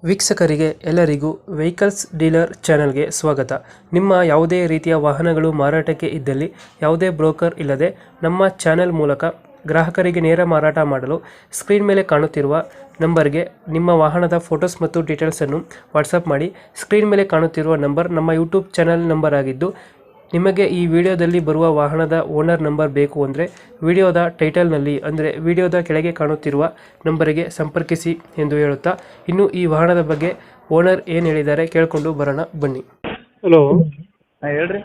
ವೀಕ್ಷಕರಿಗೆ ಎಲ್ಲರಿಗೂ vehicles dealer ಚಾನೆಲ್ಗೆ ಸ್ವಾಗತ. ನಿಮ್ಮ ಯಾವುದೇ ರೀತಿಯ ವಾಹನಗಳು ಮಾರಾಟಕ್ಕೆ ಇದ್ದಲ್ಲಿ ಯಾವುದೇ ಬ್ರೋಕರ್ ಇಲ್ಲದೆ ನಮ್ಮ ಚಾನೆಲ್ ಮೂಲಕ ಗ್ರಾಹಕರಿಗೆ ನೇರ ಮಾರಾಟ ಮಾಡಲು ಸ್ಕ್ರೀನ್ ಮೇಲೆ ಕಾಣುತ್ತಿರುವ ನಂಬರ್ಗೆ ನಿಮ್ಮ ವಾಹನದ ಫೋಟೋಸ್ ಮತ್ತು ಡೀಟೇಲ್ಸನ್ನು ವಾಟ್ಸಪ್ ಮಾಡಿ. ಸ್ಕ್ರೀನ್ ಮೇಲೆ ಕಾಣುತ್ತಿರುವ ನಂಬರ್ ನಮ್ಮ ಯೂಟ್ಯೂಬ್ ಚಾನೆಲ್ ನಂಬರ್ ಆಗಿದ್ದು, ನಿಮಗೆ ಈ ವಿಡಿಯೋದಲ್ಲಿ ಬರುವ ವಾಹನದ ಓನರ್ ನಂಬರ್ ಬೇಕು ಅಂದರೆ ವಿಡಿಯೋದ ಟೈಟಲ್ನಲ್ಲಿ ಅಂದರೆ ವಿಡಿಯೋದ ಕೆಳಗೆ ಕಾಣುತ್ತಿರುವ ನಂಬರಿಗೆ ಸಂಪರ್ಕಿಸಿ ಎಂದು ಹೇಳುತ್ತಾ, ಇನ್ನು ಈ ವಾಹನದ ಬಗ್ಗೆ ಓನರ್ ಏನು ಹೇಳಿದ್ದಾರೆ ಕೇಳಿಕೊಂಡು ಬರೋಣ ಬನ್ನಿ. ಹಲೋ ಹಾಂ ಹೇಳ್ರಿ.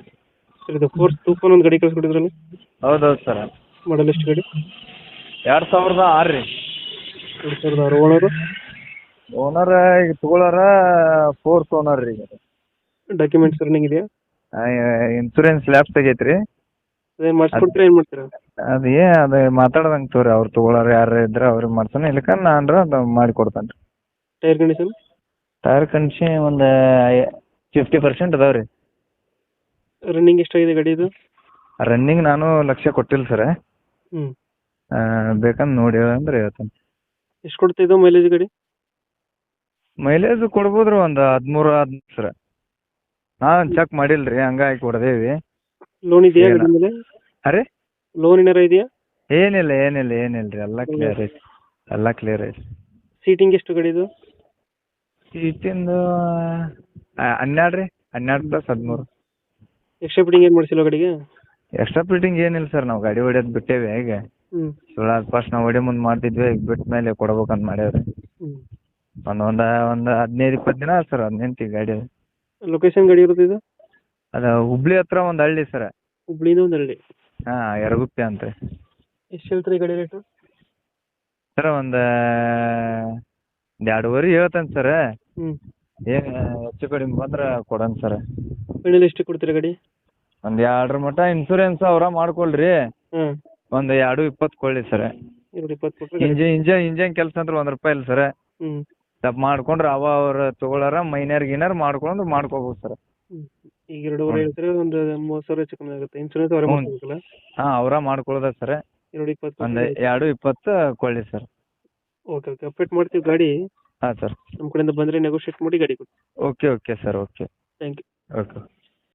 ಸರ್, ಇದು ಫೋರ್ಸ್ ತೂಫಾನ್ ಒಂದು ಗಾಡಿ ಕಳಿಸ್ಕೊಟ್ಟಿದ್ರಲ್ಲ, ಹೌದೌದು ಸರ್. ಮಾಡಲ್ ಎಷ್ಟು ಗಾಡಿ? 2006 ರೀ. 2006. ಓನರು? ಓನರ್ ಈಗ ತಗೊಳ್ಳೋರ ಫೋರ್ತ್ ಓನರ್ ರೀ. ಡಾಕ್ಯುಮೆಂಟ್ಸ್ ರನ್ನಿಂಗ್ ಇದೆಯಾ? ಇನ್ಸೂರೆನ್ಸ್ ಲ್ಯಾಪ್ಸ್ ಆಗೈತೆ ರೀ. ಅದೇನು ಮಾಡಿಸ್ಕೊಡ್ತೀರಾ, ಏನು ಮಾಡ್ತೀರಾ? ಅದು ಮಾತಾಡ್ದಂಗೆ ತೋರಿ, ಅವ್ರು ತಗೊಳ್ಳೋರು ಯಾರು ಇದ್ರೆ ಅವ್ರಿಗೆ ಮಾಡ್ತಾನೆ, ಇಲ್ಲಕ ನಾನು ಅದು ಮಾಡಿ ಕೊಡ್ತಾನೆ ರೀ. Tyre condition? ಟೈರ್ ಕಂಡೀಷನ್ ಒಂದು 50% ಅದಾವೆ ರೀ. ರನ್ನಿಂಗ್ ಎಷ್ಟಾಗಿದೆ ಗಾಡಿ ಇದು? ರನ್ನಿಂಗ್ ನಾನು ಲಕ್ಷ ಕೊಟ್ಟಿಲ್ಲ ಸರ್. ಹ್ಞೂ. ಬೇಕಂದ್ರೆ ನೋಡಿ ಅಂದ್ರೆ ಹೇಳ್ತಾನೆ. ಎಷ್ಟು ಕೊಡ್ತಿದ್ದು ಮೈಲೇಜ್ ಗಾಡಿ? ಮೈಲೇಜ್ ಕೊಡ್ಬೋದು ರೀ, ಒಂದು 13 ಸರ್. ನಾನು ಚೆಕ್ ಮಾಡಿಲ್ಲ ರೀ, ಹಂಗಾಗಿ ಕೊಡ್ದೇವಿ. ಲೋನ್ ಇದೆಯಾ ಗಾಡಿ ಮೇಲೆ? ಹಾಂ ರೀ. ಲೋನ್ ಏನಾರ ಇದೆಯಾ? ಏನಿಲ್ಲ ರೀ, ಎಲ್ಲ ಕ್ಲಿಯರ್ ಐತಿ, ಎಲ್ಲ ಕ್ಲಿಯರ್ ಐತಿ. ಸೀಟಿಂಗ್ ಎಷ್ಟು ಗಾಡಿದು? ಸೀಟಿಂದು 12 ರೀ, 12+13. ಎಕ್ಸ್ಟ್ರಾ ಫಿಟ್ಟಿಂಗ್ ಏನು ಮಾಡಿಸಿಲ್ಲ ಗಾಡಿಗೆ? ಎಕ್ಸ್ಟ್ರಾ ಫಿಟ್ಟಿಂಗ್ ಏನಿಲ್ಲ ಸರ್, ನಾವು ಗಾಡಿ ಹೊಡ್ಯೋದು ಬಿಟ್ಟೇವಿ. ಈಗ ಹ್ಞೂ. ಫಸ್ಟ್ ನಾವು ಹೊಡಿ ಮುಂದೆ ಮಾಡ್ತಿದ್ವಿ, ಈಗ ಬಿಟ್ಟ ಮೇಲೆ ಕೊಡ್ಬೇಕಂತ ಮಾಡ್ಯಾವ್ರಿ. ಹ್ಞೂ. ಒಂದು 15-20 ದಿನ ಸರ್, ಅದು ನಿಂತು ಗಾಡಿ. ಲೊಕೇಶನ್ ಗಾಡಿ ಇರುತ್ತೆ ಇದು? ಅದು ಹುಬ್ಳಿ ಹತ್ರ ಒಂದು ಹಳ್ಳಿ ಸರ್. ಹುಬ್ಳಿಯಿಂದ ಒಂದು ಹಳ್ಳಿ? ಹಾಂ, ಯರಗುಪ್ಪೆ ಅಂತ ರೀ. ಎಷ್ಟು ಹೇಳ್ತೀರಿ ಗಾಡಿ ರೇಟು? ಸರ್ ಒಂದು 2.5 ಹೇಳ್ತಾನೆ ಸರ್. ಹ್ಞೂ. ಏನು ಹೆಚ್ಚು ಕಡಿಮೆ ಬಂದ್ರೆ ಕೊಡೋಣ ಸರ್. ಫೈನಲ್ ಎಷ್ಟು ಕೊಡ್ತೀರಾ ಗಾಡಿ? ಒಂದು 2 ಮಟ್ಟ ಇನ್ಸೂರೆನ್ಸ್ ಅವರ ಮಾಡ್ಕೊಳ್ರಿ. ಹಾಂ. ಒಂದು 2.20 ಕೊಡ್ಲಿ ಸರ್. 2.20 ಕೊಟ್ಟರೆ? ಇಂಜನ್ ಕೆಲಸ ಅಂದ್ರೆ ₹1 ಇಲ್ಲ ಸರ್. ಹ್ಞೂ. ಸ್ವಲ್ಪ ಮಾಡ್ಕೊಂಡ್ರೆ ಅವ್ರು ತಗೊಳ್ಳಾರ ಮೈನರ್ ಮಾಡ್ಕೊಂಡ್ರೆ ಮಾಡ್ಕೋಬೋದು ಸರ್. ಈಗ 2.5 ಹೇಳ್ತಾರೆ, ಒಂದು 30,000 ಹೆಚ್ಚು ಕಮ್ಮಿ ಆಗುತ್ತೆ. ಇನ್ಸೂರೆನ್ಸ್ ಅವರೇ ಮಾಡ್ಕೋಬೇಕಲ್ಲ? ಹಾಂ, ಅವರ ಮಾಡ್ಕೊಳ್ಳೋದ ಸರ್. 2.20 ಒಂದು 2.20 ಕೊಡಲಿ ಸರ್. ಓಕೆ ಅಪ್ಡೇಟ್ ಮಾಡ್ತೀವಿ ಗಾಡಿ. ಹಾಂ ಸರ್. ನಮ್ಮ ಕಡೆಯಿಂದ ಬಂದರೆ ನೆಗೋಷಿಯೇಟ್ ಮಾಡಿ ಗಾಡಿ ಕೊಡಿ. Okay sir, okay. Thank you. Okay.